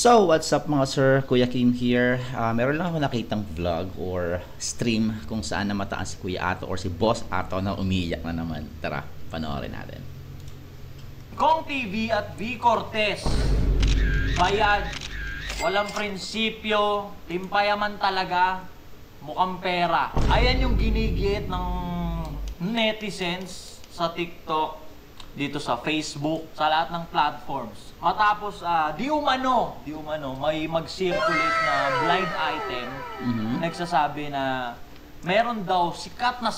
So, what's up mga sir? Kuya Kim here. Meron lang ako nakitang vlog or stream kung saan namataan si Kuya Ato or si Boss Ato na umiiyak na naman. Tara, panoorin natin. Kong TV at V. Cortez. Bayad. Walang prinsipyo. Timpayaman talaga. Mukhang pera. Ayan yung ginigit ng netizens sa TikTok, dito sa Facebook, sa lahat ng platforms. Matapos, di umano, may mag-circulate na blind item, nagsasabi na meron daw sikat na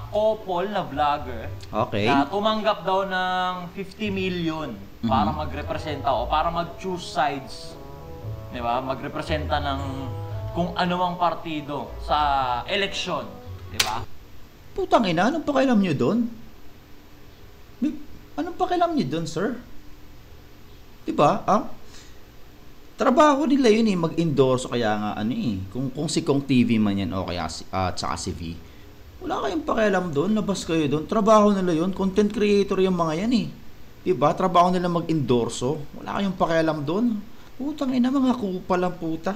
couple na vlogger, Okay. na tumanggap daw ng 50 million para magrepresenta o para mag-choose sides. Di ba? Magrepresenta ng kung anumang partido sa eleksyon. Di ba? Putang ina, anong pakialam nyo doon? Anong pakialam nyo doon, sir? Diba? Trabaho nila yun eh, mag-endorse kaya nga ano eh. Kung si Kong TV man yan o kaya tsaka si V. Wala kayong pakialam doon, labas kayo doon. Trabaho nila yun, content creator yung mga yan eh. Diba? Trabaho nila mag-endorso. Wala kayong pakialam doon. Putang ina, mga kupal ang puta.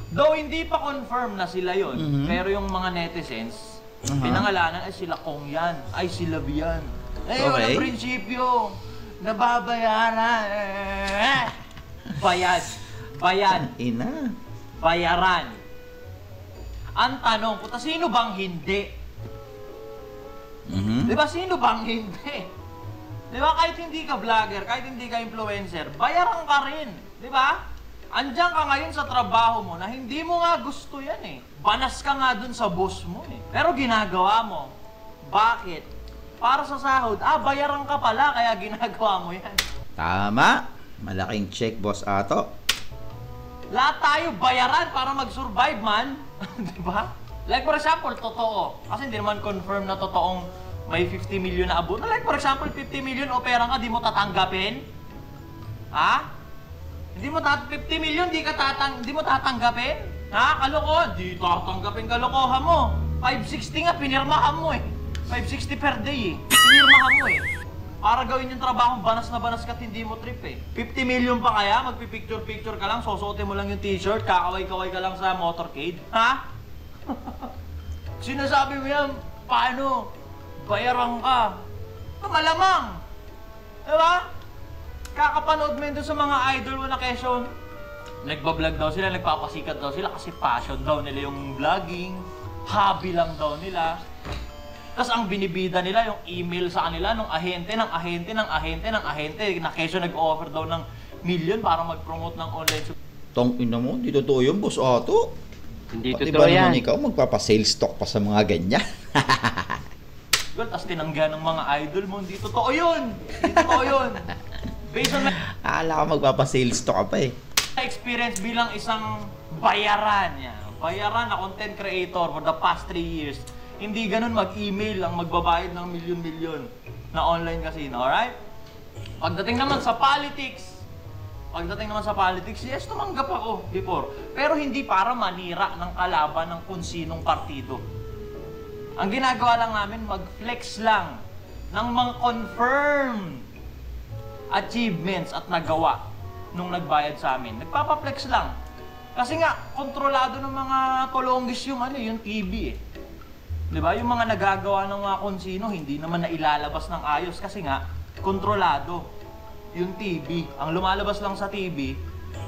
Though hindi pa confirm na sila yon, pero yung mga netizens, pinangalanan ay sila Kong yan, ay sila V yan. Ay, walang prinsipyo, nababayaran. Bayad. Ina. Bayaran. Ang tanong, puta, sino bang hindi? Di ba, sino bang hindi? Di ba, kahit hindi ka vlogger, kahit hindi ka influencer, bayaran ka rin. Di ba? Andiyan ka ngayon sa trabaho mo na hindi mo nga gusto yan eh. Banas ka nga dun sa boss mo eh. Pero ginagawa mo. Bakit? Para sa sahod. Bayaran ka pala kaya ginagawa mo yan. Tama. Malaking check, Boss Ato. Lahat tayo bayaran para mag-survive, man. Diba? Like for example, totoo. Kasi hindi naman confirm na totoong may 50 million na abot. Like for example, 50 million o pera ka, di mo tatanggapin? Ha? Hindi mo 50 million, di mo tatanggapin? Ha? Kalokohan? Di tatanggapin kalokohan mo. 560 nga, pinirmahan mo eh. 560 per day eh. Pinirmahan mo eh. Para gawin yung trabaho, banas na banas ka at hindi mo trip eh. 50 million pa kaya? Magpipicture-picture ka lang, susuotin mo lang yung t-shirt, kakaway-kaway ka lang sa motorcade? Ha? Sinasabi mo yan, paano? Bayaran ka. Malamang. Diba? Kakapanood mo yun sa mga idol mo na kesyo, nagbablog daw sila, nagpapasikat daw sila kasi passion daw nila yung vlogging, hobby lang daw nila. Tapos ang binibida nila yung email sa kanila ng ahente na kesyo nag-offer daw ng million para mag-promote ng online. Tong ina mo, di totoo yun, Boss Ato. Hindi Pati totoo ba yan. naman ikaw magpapa-sales stock pa sa mga ganyan? Tapos tinanggihan ng mga idol mo, hindi totoo yun! Hindi totoo yun! Based on my Akala ko magpapa-sales stock ka pa eh. experience bilang isang bayaran na content creator for the past 3 years, hindi ganun mag-email ang magbabayad ng milyon-milyon na online casino, alright? Pagdating naman sa politics, yes, tumanggap ako before. Pero hindi para manira ng kalaban ng kung sinong partido. Ang ginagawa lang namin, mag-flex lang ng mga confirmed achievements at nagawa nung nagbayad sa amin. Nagpapaplex lang. Kasi nga, kontrolado ng mga tolonggis yung TV eh. Di ba? Yung mga nagagawa ng mga konsino, hindi naman nailalabas ng ayos kasi nga, kontrolado yung TV. Ang lumalabas lang sa TV,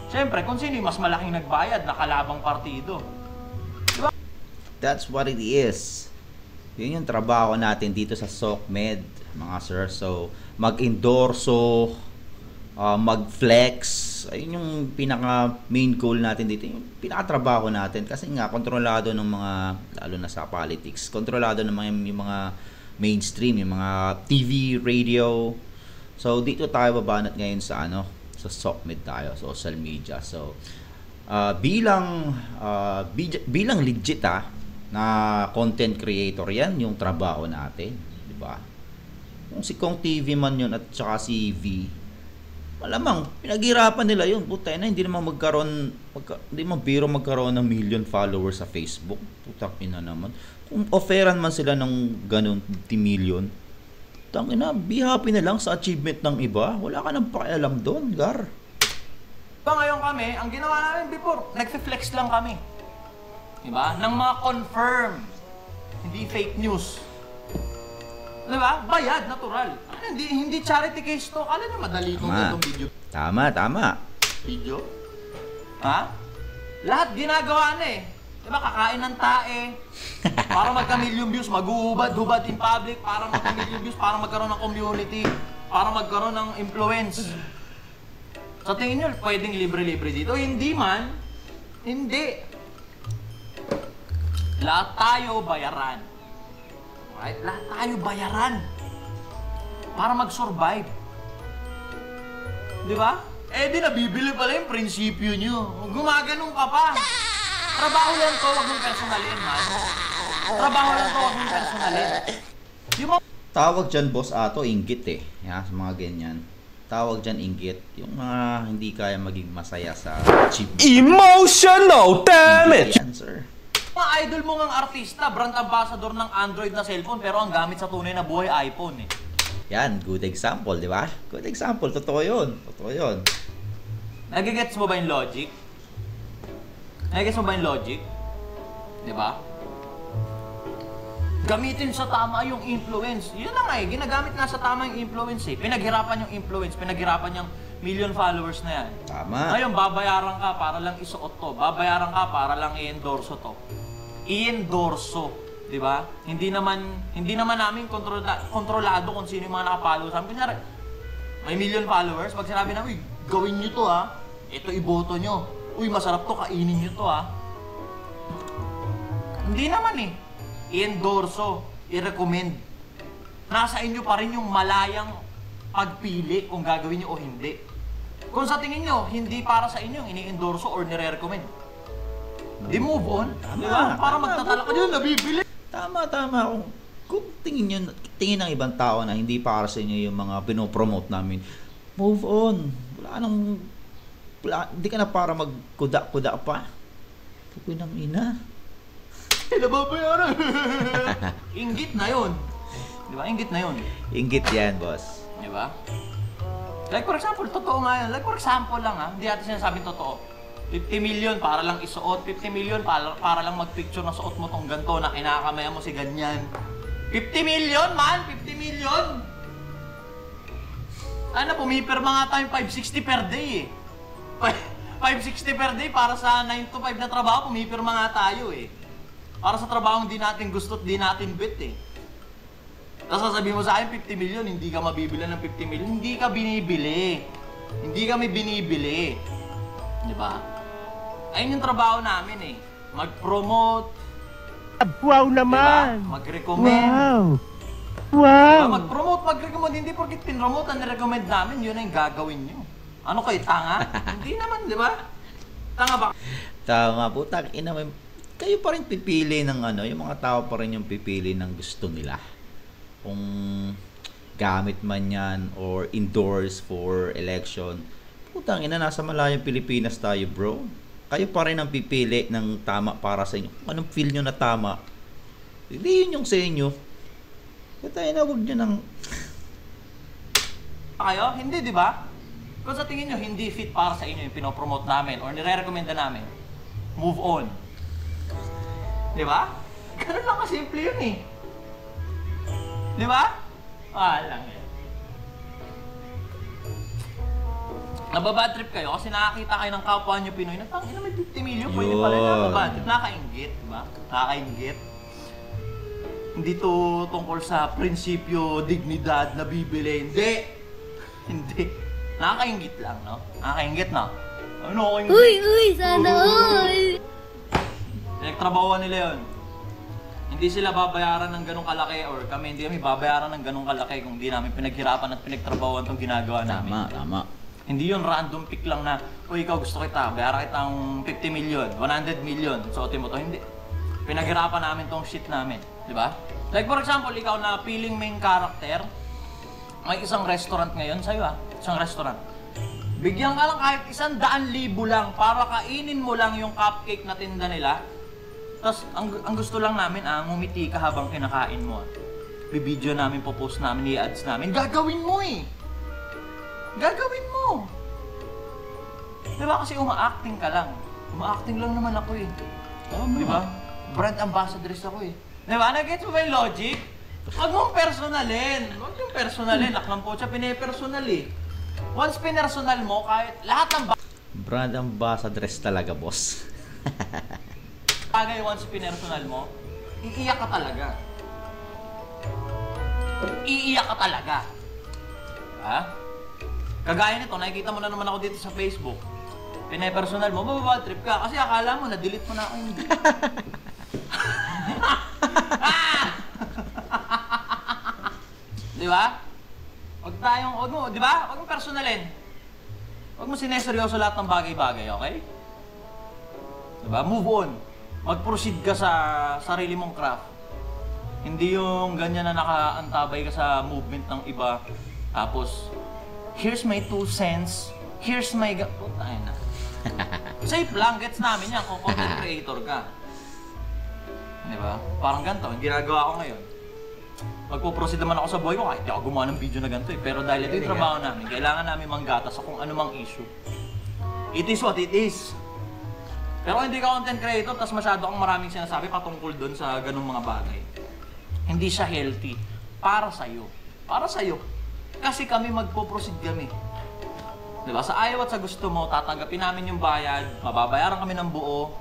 syempre, kung sino yung mas malaking nagbayad na kalabang partido. Diba? That's what it is. Yun yung trabaho natin dito sa SOCMED, mga sir. So, mag-endorso, mag-flex, ayun yung pinaka-main goal natin dito. Yung pinaka-trabaho natin. Kasi nga, kontrolado ng mga, lalo na sa politics, kontrolado ng yung mga mainstream, yung mga TV, radio. So, dito tayo babanat ngayon sa sa SOCMED tayo, social media. So, bilang legit na content creator yan, yung trabaho natin, di ba? Kung si Kong TV man yun at saka si V, malamang pinaghirapan nila yun. Puta na, hindi naman hindi man biro magkaroon ng million followers sa Facebook. Putak ina naman. Kung offeran man sila ng ganun 50 million, Tangina, be happy na lang sa achievement ng iba. Wala ka nang pakialam doon, Gar. Ngayon kami, ang ginawa namin before, nagfe-flex lang kami. Diba? Ng mga confirm. Hindi fake news. Diba? Bayad, natural. Hindi charity case to. Alam niyo, madali itong video. Tama. Video? Ha? Lahat ginagawa na eh. Diba, kakain ng tae. Para magka-million views, mag-uhubad-hubad in public. Para magka-million views, para magkaroon ng community. Para magkaroon ng influence. Sa tingin nyo, pwedeng libre-libre dito? Hindi man. Hindi. Lahat tayo bayaran. Right? Lahat tayo bayaran. Para mag-survive. Di ba? Eh di nabibili pala yung prinsipyo nyo. Gumaganong ka pa. Trabaho lang to, wag mong personalin, man. Trabaho lang to, wag mong personalin. Tawag dyan, boss Ato, inggit eh. Sa mga ganyan. Tawag dyan, inggit. Yung mga hindi kaya maging masaya sa achievement. Emotional damage! Yan, sir. Mga idol mo ngang artista, brand ambassador ng Android na cellphone, pero ang gamit sa tunay na buhay iPhone eh. Yan, good example, di ba? Good example, totoo yun. Nagigets mo ba yung logic? Di ba? Gamitin sa tama yung influence. Yun na nga eh, ginagamit nga sa tama yung influence eh. Pinaghirapan yung influence, pinaghirapan yung million followers na yan. Tama. Ngayon, babayaran ka para lang isuot to. Babayaran ka para lang i-endorso to. I-endorso. Di ba? Hindi naman namin kontrolado kung sino yung mga nakapollow sa amin. Kunyari, may million followers. Pag sinabi namin, gawin nyo to ha. Ito iboto nyo. Uy, masarap to, kainin nyo to ha. Hindi naman eh. I-endorso, i-recommend. Nasa inyo pa rin yung malayang pagpili kung gagawin nyo o hindi. Kung sa tingin nyo, hindi para sa inyo yung ini-endorso or nire-recommend. Di move on. Tama, Di ba? Para tama, magtatala ka nyo, nabibili. Tama. Kung tingin ng ibang tao na hindi para sa inyo yung mga pinopromote namin, move on. Hindi ka na para magkuda-kuda pa. Pukoy ng ina. Nababayaran. Inggit na yun. Di ba? Inggit na yun. Inggit yan, boss. Di ba? Like for example, totoo nga yan. Like for example lang ha. Hindi natin sinasabing totoo. 50 million para lang isuot. 50 million para lang magpicture na suot mo tong ganito na kinakamaya mo si ganyan. 50 million man! 50 million! Ano, pumipirma nga tayong 560 per day eh. 560 per day para sa 9 to 5 na trabaho, pumipirma nga tayo eh. Para sa trabaho hindi natin gusto at di natin bet eh. Tapos sasabihin mo sa akin, 50 million, hindi ka mabibili ng 50 million. Hindi ka binibili. Hindi kami binibili. Di ba? Ayun yung trabaho namin eh. Mag-promote. Wow naman! Diba? Mag-recommend. Wow! Diba? Mag-promote, mag-recommend. Hindi porkit pinromote ang nirecommend namin, yun ang gagawin nyo. Ano kayo, tanga? Hindi naman, di ba? Tanga ba? Tama po, kayo pa rin pipili ng yung mga tao pa rin yung pipili ng gusto nila. Kung gamit man yan or endorse for election, putang ina, nasa malayong Pilipinas tayo, bro. Kayo pa rin ang pipili ng tama para sa inyo. Kung anong feel nyo na tama, hindi yun yung sa inyo. Kaya tayo na, huwag nyo nang... Kayo? Hindi, di ba? Kung sa tingin nyo, hindi fit para sa inyo yung pinopromote namin or nire-recommenda namin, move on. Di ba? Ganun lang kasimple yun eh. Di ba? Lang yan. Nababad trip kayo kasi nakakita kayo ng kapwa nyo Pinoy na tangina may 50 million, pwede pala nababad trip. Nakakaingit, di ba? Nakakaingit. Hindi to tungkol sa prinsipyo, dignidad, na bibili. Hindi. Hindi. Nakakaingit lang, no? Nakakaingit, no? Ano ako yung... Uy, sana all! Pinagtrabahuan nila yun. Hindi sila babayaran ng ganong kalaki or kami hindi kami babayaran ng ganong kalaki kung di namin pinaghirapan at pinagtrabahuan itong ginagawa namin. Tama. Hindi yun random pick lang na, uy, ikaw gusto kita, bayaran kita ng 50 million, 100 million, suotin mo to. Hindi. Pinaghirapan namin tong shit namin. Di ba? Like for example, ikaw na feeling main character, may isang restaurant ngayon sa'yo isang restaurant. Bigyan ka lang kahit 100,000 lang para kainin mo lang yung cupcake na tinda nila. Tapos, ang gusto lang namin, ngumiti ka habang kinakain mo. bibideo namin, popost namin, i-ads namin. Gagawin mo eh. Gagawin mo. Diba kasi uma-acting ka lang. Uma-acting lang naman ako eh. Diba? Brand ambassadorist ako eh. Diba? Nag-gets mo ba yung logic? Huwag mong personalin. Huwag mong personalin. Aklang po siya pinipersonal eh. Once pinersonal mo, kahit lahat ng Brand ambassadress talaga, boss. bagay once pinersonal mo, iiyak ka talaga. Iiyak ka talaga. Ha? Kagaya nito, nakikita mo na naman ako dito sa Facebook. Pinepersonal mo, mababad trip ka. Kasi akala mo, na-delete mo na ako hindi. Di ba? Huwag mo, di ba? Huwag mo personalin. Huwag mo sineseryoso lahat ng bagay-bagay, okay? Di ba? Move on. Mag-proceed ka sa sarili mong craft. Hindi yung ganyan na nakaantabay ka sa movement ng iba. Tapos, here's my 2 cents. Here's my... Puta na. Safe lang, gets namin yan kung content creator ka. Di ba? Parang ganito, yung ginagawa ko ngayon. Magpo-proceed naman ako sa buhay ko kahit di ako gumawa ng video na ganito eh. Pero dahil ito yung trabaho namin, kailangan namin manggata sa kung anumang issue. It is what it is. Pero kung hindi ka content creator, tas masyado kang maraming sinasabi patungkol doon sa ganung mga bagay. Hindi siya healthy. Para sa'yo. Para sa'yo. Kasi kami magpo-proceed kami. Diba? Sa ayaw at sa gusto mo, tatanggapin namin yung bayad, mababayaran kami ng buo.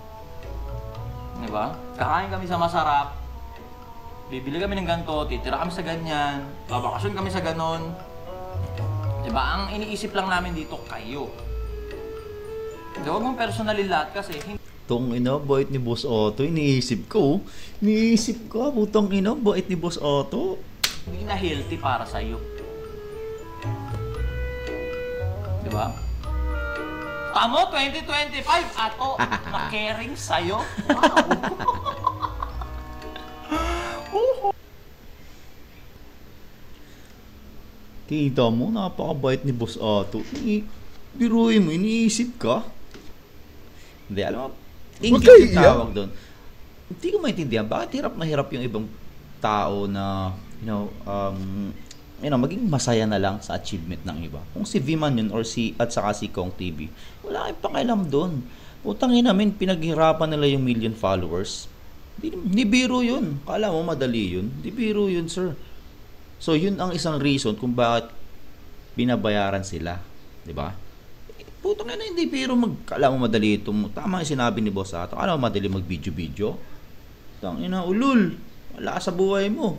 Diba? Kakain kami sa masarap. Bibili kami ng ganito, titira kami sa ganyan, babakasyon kami sa ganon. Diba? Ang iniisip lang namin dito, kayo. Diba? Huwag mong personalin lahat kasi Tong ina, bait ni Boss Otto, iniisip ko. Iniisip ko, putong ina, bait ni Boss Otto. hindi na healthy para sa'yo. Diba? Tamo, 2025, ato, na-caring sa'yo. Wow! Kita mo, napakabait ni Boss Otto. Biruin mo, iniisip ka. Hindi, alam mo, English yung tawag doon. Hindi ko maintindihan, bakit hirap na hirap yung ibang tao na, maging masaya na lang sa achievement ng iba. Kung si Viman yun or at saka si Kong TV, wala kayong pakialam doon. Putangin namin, pinaghirapan nila yung 1 million followers. Hindi biro yun. Kala mo madali yun. Hindi biro yun, sir. So, yun ang isang reason kung bakit binabayaran sila. Diba? Putang ina, hindi biro kala mo madali ito. Tama yung sinabi ni Boss Otto. Kala mo madali mag-video-video. Tang ina, ulul. Wala ka sa buhay mo.